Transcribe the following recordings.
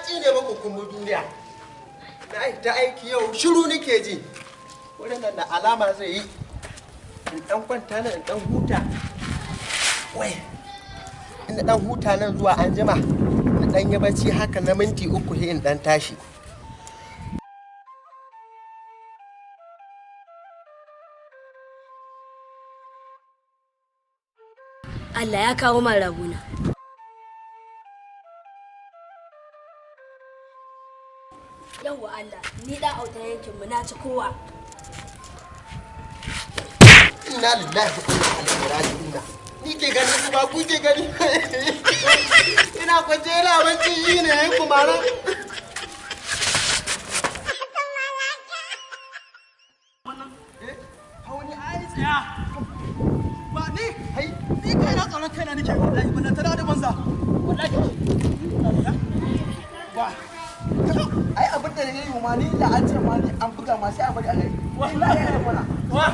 tsine muku kuma duniya. Na yi ta aiki yau shiru nake ji. Wurin nan da alama zai yi. In ɗan kwanta nan in ɗan huta. Wai, in ɗan huta nan zuwa anjima. In ɗan yi bacci haka na minti 3 sai in ɗan tashi. Allah ya kawo man raguna. Yawwa Allah, ni da autan yankin mu na ci kowa. Inna lillahi wa inna ilaihi raji'un. Ni ke gani kuma ku ke gani. Ina kwance ina bacci yi ne kuma na. Hauni ai tsaya. Ba ni, ni kai na tsaron kaina nake wallahi ban tana da banza. Wallahi. Ba. Ai abin da yayi ma ni da an ce ma ni an buga ma sai a bari a gari. Wallahi ya mana. Wa.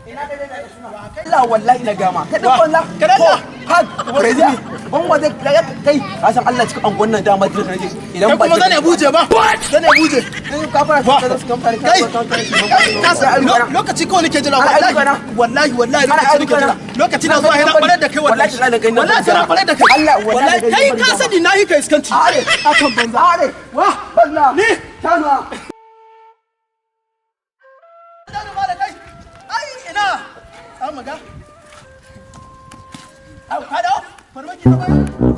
Ina da suna. Allah wallahi na gama. Kada wallahi. Kada Allah. Hak. Prezini. Ban waje kai. Ka san Allah cikin angon nan dama dirka nake. Idan ba. Kuma zan ya buje ba. Zan ya buje. Ka fara ka su kamfani ka san lokaci kawai nake jira wallahi lokaci nake jira. Lokaci na zuwa yana bare da kai wallahi. Wallahi kana bare da kai. Allah wallahi kai ka sani nayi kai iskanci. Akan banza. Wa wallahi. Ni tanwa.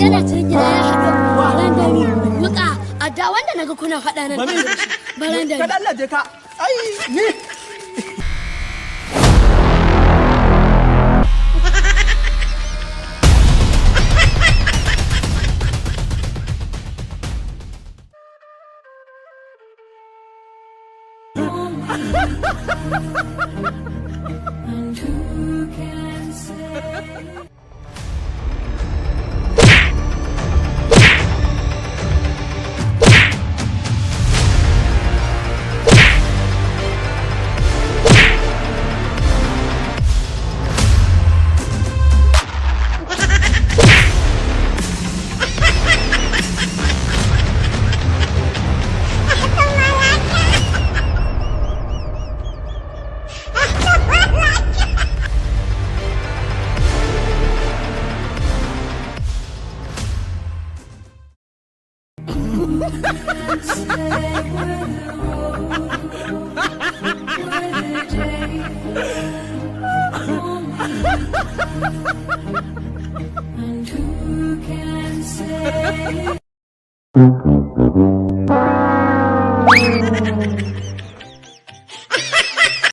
Yana cikin gida ya haɗu barandami wuka a da wanda naga kuna faɗa nan barandami. Kada Allah je ka. Ai ni. And who can say